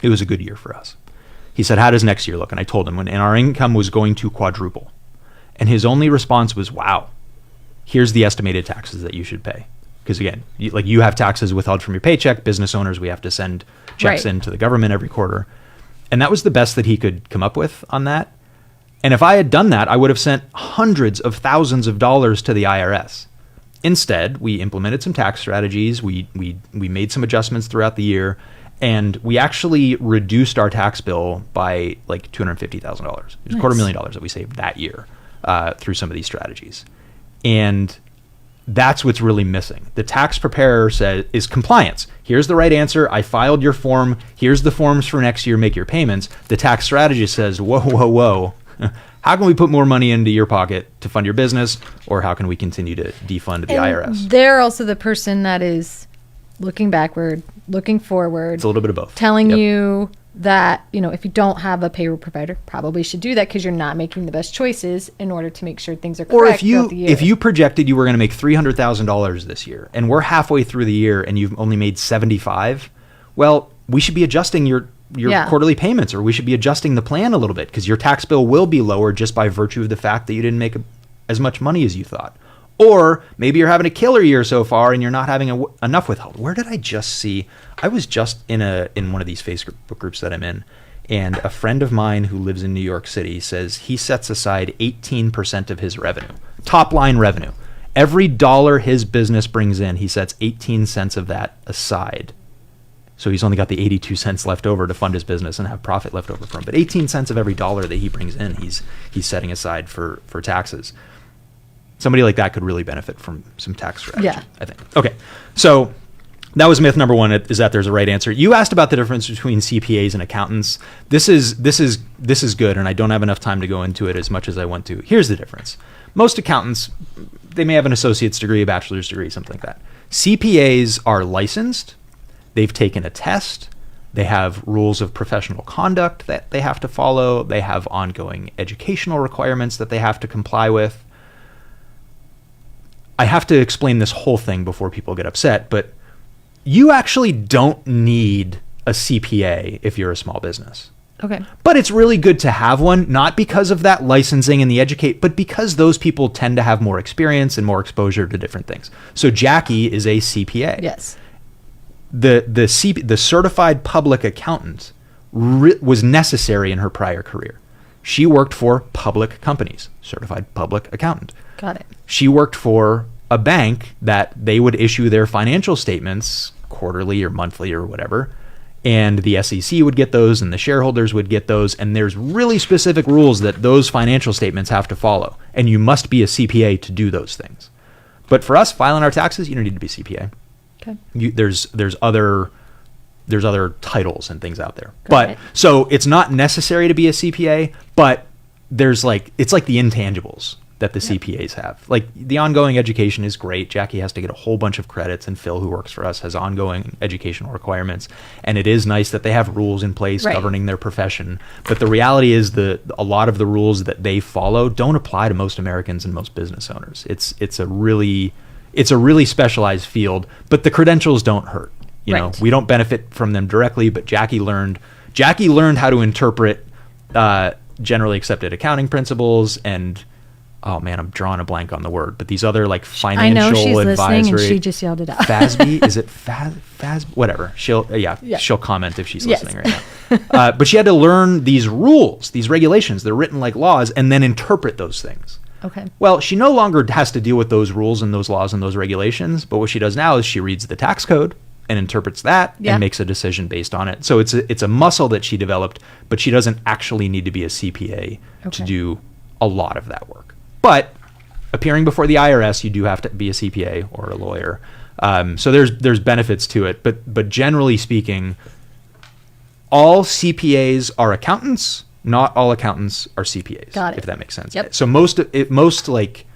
It was a good year for us. He said, how does next year look? And I told him, and our income was going to quadruple. And his only response was, wow, here's the estimated taxes that you should pay. Because again, you have taxes withheld from your paycheck. Business owners, we have to send checks into the government every quarter. And that was the best that he could come up with on that. And if I had done that, I would have sent hundreds of thousands of dollars to the IRS. Instead, we implemented some tax strategies. We made some adjustments throughout the year, and we actually reduced our tax bill by like $250,000. It was $250,000 that we saved that year through some of these strategies. And that's what's really missing. The tax preparer is compliance. Here's the right answer. I filed your form. Here's the forms for next year. Make your payments. The tax strategist says, whoa. how can we put more money into your pocket to fund your business, or how can we continue to defund the IRS? They're also the person that is looking backward, looking forward. It's a little bit of both. Telling you that, if you don't have a payroll provider, probably should do that because you're not making the best choices in order to make sure things are correct. Or if you projected you were going to make $300,000 this year, and we're halfway through the year and you've only made 75, well, we should be adjusting your quarterly payments, or we should be adjusting the plan a little bit because your tax bill will be lower just by virtue of the fact that you didn't make as much money as you thought. Or maybe you're having a killer year so far and you're not having enough withheld. Where did I just see? I was just in one of these Facebook groups that I'm in, and a friend of mine who lives in New York City says he sets aside 18% of his revenue, top line revenue. Every dollar his business brings in, he sets 18 cents of that aside. So he's only got the 82 cents left over to fund his business and have profit left over from him. But 18 cents of every dollar that he brings in, he's setting aside for taxes. Somebody like that could really benefit from some tax strategy, I think. Okay, so that was myth number one, is that there's a right answer. You asked about the difference between CPAs and accountants. This is good, and I don't have enough time to go into it as much as I want to. Here's the difference. Most accountants, they may have an associate's degree, a bachelor's degree, something like that. CPAs are licensed. They've taken a test. They have rules of professional conduct that they have to follow. They have ongoing educational requirements that they have to comply with. I have to explain this whole thing before people get upset, but you actually don't need a CPA if you're a small business. Okay. But it's really good to have one, not because of that licensing and the educate, but because those people tend to have more experience and more exposure to different things. So Jackie is a CPA. Yes. The certified public accountant was necessary in her prior career. She worked for public companies, certified public accountant. Got it. She worked for a bank that they would issue their financial statements quarterly or monthly or whatever, and the SEC would get those and the shareholders would get those, and there's really specific rules that those financial statements have to follow, and you must be a CPA to do those things. But for us, filing our taxes, you don't need to be CPA. Okay. There's other titles and things out there. So it's not necessary to be a CPA, but it's like the intangibles that the CPAs have. Like, the ongoing education is great. Jackie has to get a whole bunch of credits, and Phil, who works for us, has ongoing educational requirements. And it is nice that they have rules in place governing their profession. But the reality is a lot of the rules that they follow don't apply to most Americans and most business owners. It's a really specialized field, but the credentials don't hurt. You know, we don't benefit from them directly, but Jackie learned how to interpret generally accepted accounting principles and, oh man, I'm drawing a blank on the word, but these other like financial advisory. I know she's listening and she just yelled it out. FASB, is it FASB? Whatever. She'll comment if she's listening right now. But she had to learn these rules, these regulations. They're written like laws, and then interpret those things. Okay. Well, she no longer has to deal with those rules and those laws and those regulations, but what she does now is she reads the tax code and interprets that and makes a decision based on it. So it's a muscle that she developed, but she doesn't actually need to be a CPA to do a lot of that work. But appearing before the IRS, you do have to be a CPA or a lawyer. So there's benefits to it, but generally speaking, all CPAs are accountants. Not all accountants are CPAs. Got it. If that makes sense. Yep. So most like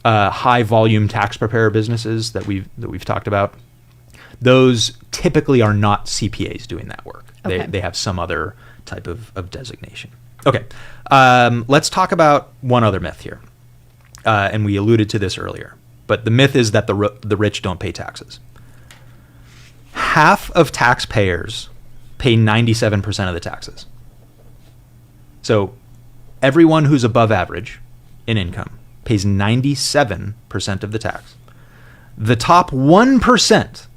high volume tax preparer businesses that we've talked about, those typically are not CPAs doing that work. Okay. They have some other type of designation. Okay, let's talk about one other myth here, and we alluded to this earlier. But the myth is that the rich don't pay taxes. Half of taxpayers pay 97% of the taxes. So everyone who's above average in income pays 97% of the tax. The top 1%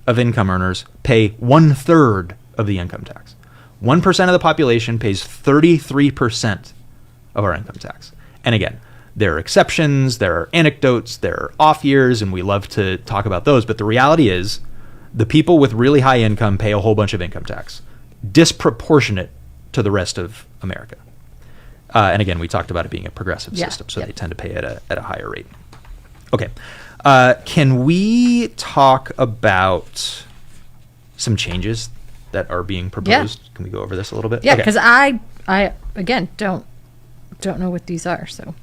of income earners pay 1/3 of the income tax. 1% of the population pays 33% of our income tax. And again, there are exceptions, there are anecdotes, there are off years, and we love to talk about those. But the reality is the people with really high income pay a whole bunch of income tax, disproportionate to the rest of America. And again, we talked about it being a progressive system, so they tend to pay at a higher rate. Okay. Can we talk about some changes that are being proposed? Can we go over this a little bit? Yeah, because I again, don't don't know what these are. So,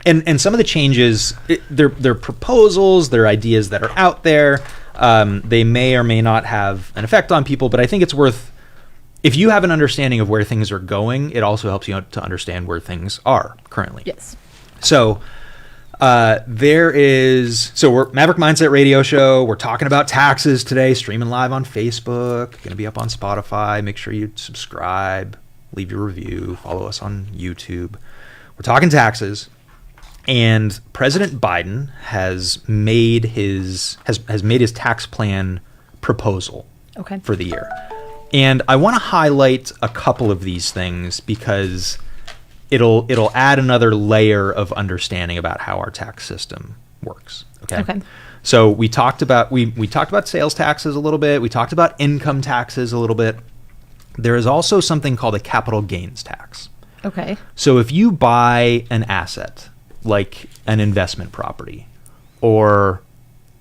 and some of the changes, they're proposals, they're ideas that are out there. They may or may not have an effect on people, but I think it's worth, if you have an understanding of where things are going, it also helps you to understand where things are currently. yes. So we're Maverick Mindset Radio Show. We're talking about taxes today, streaming live on Facebook, going to be up on Spotify. Make sure you subscribe, leave your review, follow us on YouTube. We're talking taxes, and President Biden has made his tax plan proposal Okay. for the year. And I want to highlight a couple of these things because it'll add another layer of understanding about how our tax system works. Okay. So we talked about sales taxes a little bit. We talked about income taxes a little bit. There is also something called a capital gains tax. Okay. So if you buy an asset like an investment property or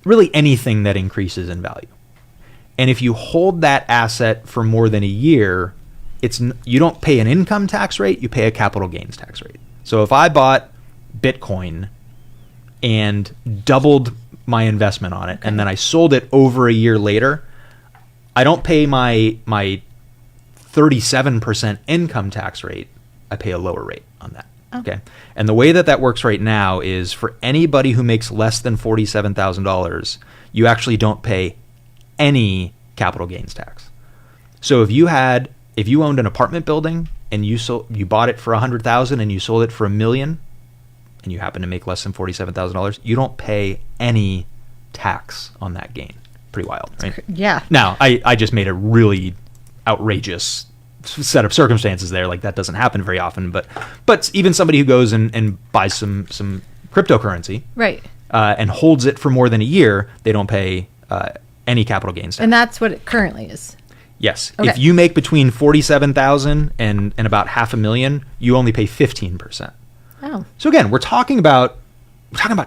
really anything that increases in value, and if you hold that asset for more than a year, you don't pay an income tax rate, you pay a capital gains tax rate. So if I bought Bitcoin and doubled my investment on it, and then I sold it over a year later, I don't pay my 37% income tax rate. I pay a lower rate on that. Okay. And the way that works right now is for anybody who makes less than $47,000, you actually don't pay any capital gains tax. So if you owned an apartment building and you bought it for $100,000 and you sold it for $1 million, and you happen to make less than $47,000, you don't pay any tax on that gain. Pretty wild, right? Yeah. Now, I just made a really outrageous set of circumstances there. Like, that doesn't happen very often, but even somebody who goes and buys some cryptocurrency, right, and holds it for more than a year, they don't pay any capital gains tax. And that's what it currently is. Yes. Okay. If you make between $47,000 and about $500,000, you only pay 15%. Oh. So again, we're talking about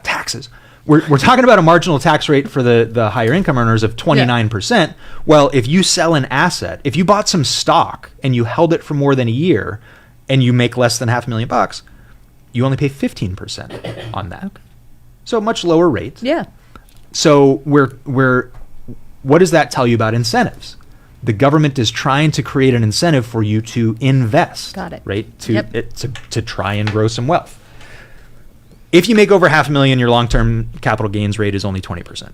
taxes. We're talking about a marginal tax rate for the higher income earners of 29%. Yeah. Well, if you sell an asset, if you bought some stock and you held it for more than a year and you make less than $500,000, you only pay 15% on that. Okay. So much lower rates. Yeah. So what does that tell you about incentives? The government is trying to create an incentive for you to invest. Got it. Right? To try and grow some wealth. If you make over $500,000, your long-term capital gains rate is only 20%.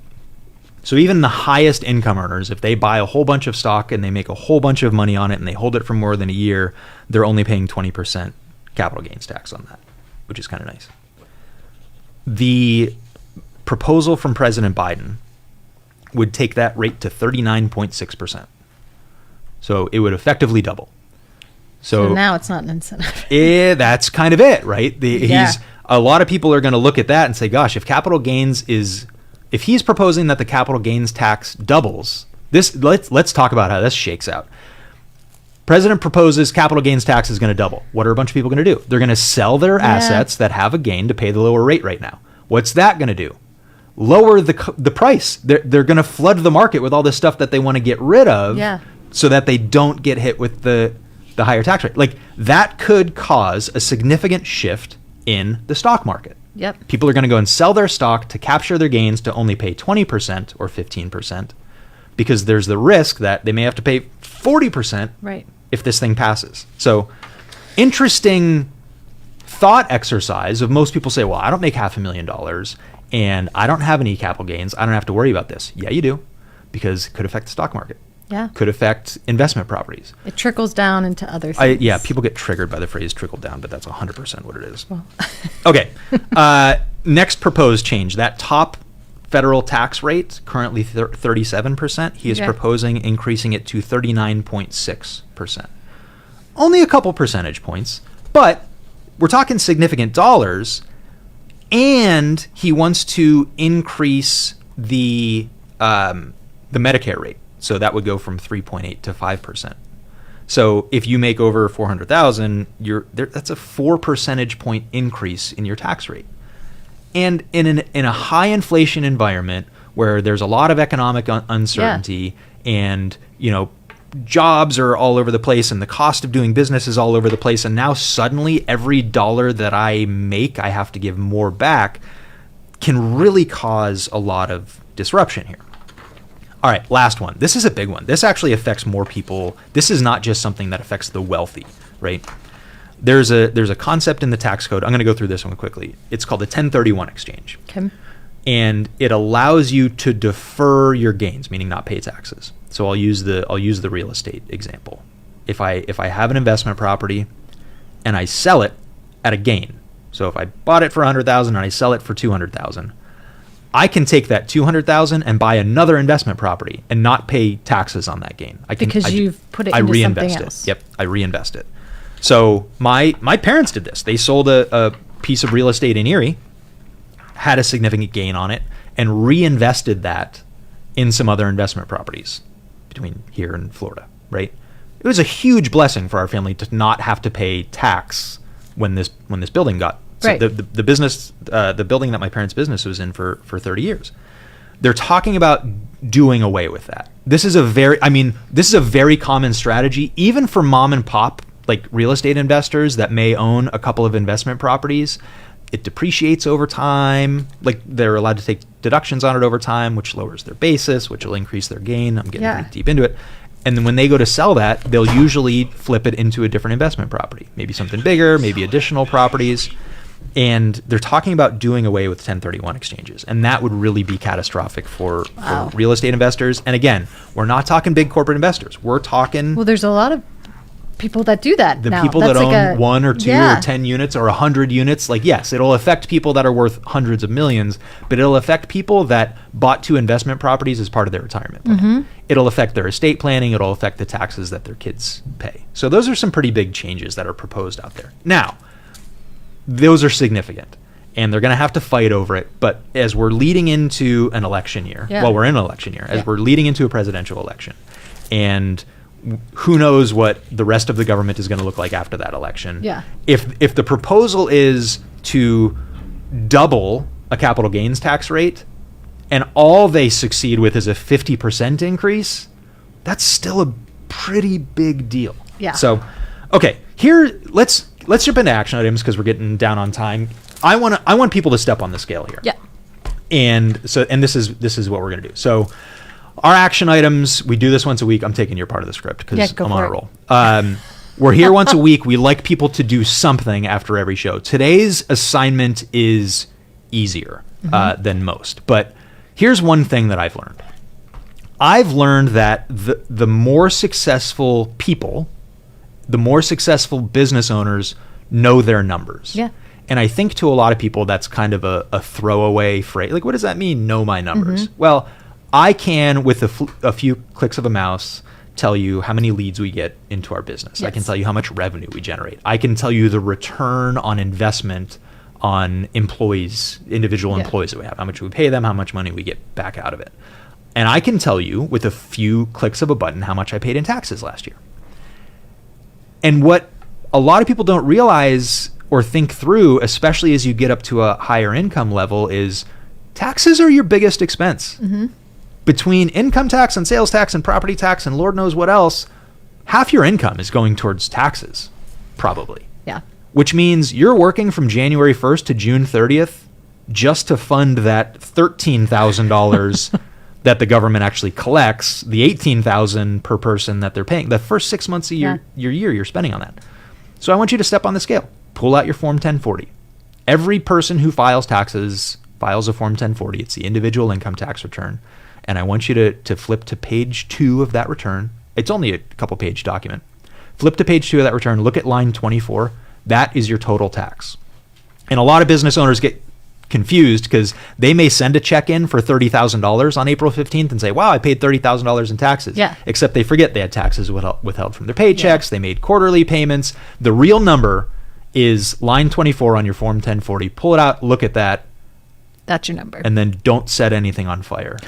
So even the highest income earners, if they buy a whole bunch of stock and they make a whole bunch of money on it and they hold it for more than a year, they're only paying 20% capital gains tax on that, which is kind of nice. The proposal from President Biden would take that rate to 39.6%. So it would effectively double. So now it's not an incentive. That's kind of it, right? A lot of people are going to look at that and say, gosh, if he's proposing that the capital gains tax doubles, let's talk about how this shakes out. President proposes capital gains tax is going to double. What are a bunch of people going to do? They're going to sell their assets that have a gain to pay the lower rate right now. What's that going to do? Lower the price. They're going to flood the market with all this stuff that they want to get rid of so that they don't get hit with the higher tax rate. Like, that could cause a significant shift in the stock market. Yep. People are going to go and sell their stock to capture their gains to only pay 20% or 15% because there's the risk that they may have to pay 40% if this thing passes. So, interesting thought exercise of most people say, well, I don't make $500,000 and I don't have any capital gains. I don't have to worry about this. Yeah, you do, because it could affect the stock market. Yeah. Could affect investment properties. It trickles down into other things. People get triggered by the phrase trickle down, but that's 100% what it is. Well. Okay. Next proposed change, that top federal tax rate, currently 37%, he is proposing increasing it to 39.6%. Only a couple percentage points, but we're talking significant dollars, and he wants to increase the Medicare rate. So that would go from 3.8 to 5%. So if you make over $400,000, that's a 4 percentage point increase in your tax rate. And in a high inflation environment where there's a lot of economic uncertainty, and jobs are all over the place and the cost of doing business is all over the place, and now suddenly every dollar that I make, I have to give more back, can really cause a lot of disruption here. All right, last one. This is a big one. This actually affects more people. This is not just something that affects the wealthy, right? There's a concept in the tax code. I'm going to go through this one quickly. It's called the 1031 exchange. Okay. And it allows you to defer your gains, meaning not pay taxes. So I'll use the real estate example. If I have an investment property and I sell it at a gain, so if I bought it for $100,000 and I sell it for $200,000, I can take that $200,000 and buy another investment property and not pay taxes on that gain. You've put it into something else. Yep, I reinvest it. So my parents did this. They sold a piece of real estate in Erie, had a significant gain on it, and reinvested that in some other investment properties between here and Florida, right? It was a huge blessing for our family to not have to pay tax when this building got right. The business, the building that my parents' business was in for 30 years. They're talking about doing away with that. This is a very common strategy, even for mom and pop, like real estate investors that may own a couple of investment properties. It depreciates over time. Like, they're allowed to take deductions on it over time, which lowers their basis, which will increase their gain. I'm getting pretty deep into it. And then when they go to sell that, they'll usually flip it into a different investment property, maybe something bigger, maybe additional properties. And they're talking about doing away with 1031 exchanges. And that would really be catastrophic for real estate investors. And again, we're not talking big corporate investors. We're talking... Well, there's a lot of people that do that now. People that own 1 or 2 or 10 units or 100 units. Like, yes, it'll affect people that are worth hundreds of millions, but it'll affect people that bought 2 investment properties as part of their retirement plan. Mm-hmm. It'll affect their estate planning. It'll affect the taxes that their kids pay. So those are some pretty big changes that are proposed out there. Now, those are significant, and they're going to have to fight over it. But as we're leading into an election year, we're in an election year, as we're leading into a presidential election, and who knows what the rest of the government is going to look like after that election. Yeah. If the proposal is to double a capital gains tax rate, and all they succeed with is a 50% increase, that's still a pretty big deal. Yeah. So, okay, here let's jump into action items because we're getting down on time. I want people to step on the scale here. Yeah. And this is what we're going to do. So, our action items, we do this once a week. I'm taking your part of the script because I'm on a roll. We're here once a week. We like people to do something after every show. Today's assignment is easier than most. But here's one thing that I've learned. I've learned that the more successful people, the more successful business owners know their numbers. Yeah. And I think to a lot of people, that's kind of a throwaway phrase. Like, what does that mean, know my numbers? Mm-hmm. Well, I can, with a few clicks of a mouse, tell you how many leads we get into our business. Yes. I can tell you how much revenue we generate. I can tell you the return on investment on employees, individual employees that we have, how much we pay them, how much money we get back out of it. And I can tell you with a few clicks of a button how much I paid in taxes last year. And what a lot of people don't realize or think through, especially as you get up to a higher income level, is taxes are your biggest expense. Mm-hmm. Between income tax and sales tax and property tax and Lord knows what else, half your income is going towards taxes, probably. Yeah. Which means you're working from January 1st to June 30th just to fund that $13,000 that the government actually collects, the $18,000 per person that they're paying. The first 6 months of your year, you're spending on that. So I want you to step on the scale. Pull out your Form 1040. Every person who files taxes files a Form 1040. It's the individual income tax return. And I want you to flip to page 2 of that return. It's only a couple page document. Flip to page 2 of that return. Look at line 24. That is your total tax. And a lot of business owners get confused because they may send a check in for $30,000 on April 15th and say, wow, I paid $30,000 in taxes. Yeah. Except they forget they had taxes withheld from their paychecks. Yeah. They made quarterly payments. The real number is line 24 on your Form 1040. Pull it out. Look at that. That's your number. And then don't set anything on fire.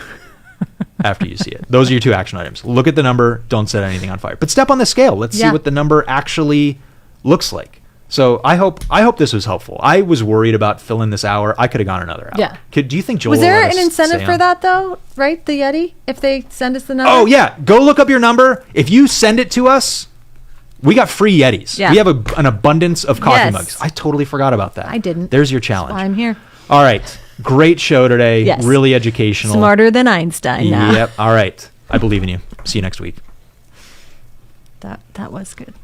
After you see it. Those are your 2 action items. Look at the number, don't set anything on fire. But step on the scale. Let's see what the number actually looks like. So I hope this was helpful. I was worried about filling this hour. I could have gone another hour. Yeah. Do you think Joel Was there will let an us incentive stay for on? that though? Right, the Yeti. If they send us the number. Oh yeah, go look up your number. If you send it to us, we got free Yetis. Yeah. We have an abundance of coffee Yes. mugs. I totally forgot about that. I didn't. There's your challenge. That's why I'm here. All right, great show today. Yes. Really educational. Smarter than Einstein now. Yep. All right. I believe in you. See you next week. That was good.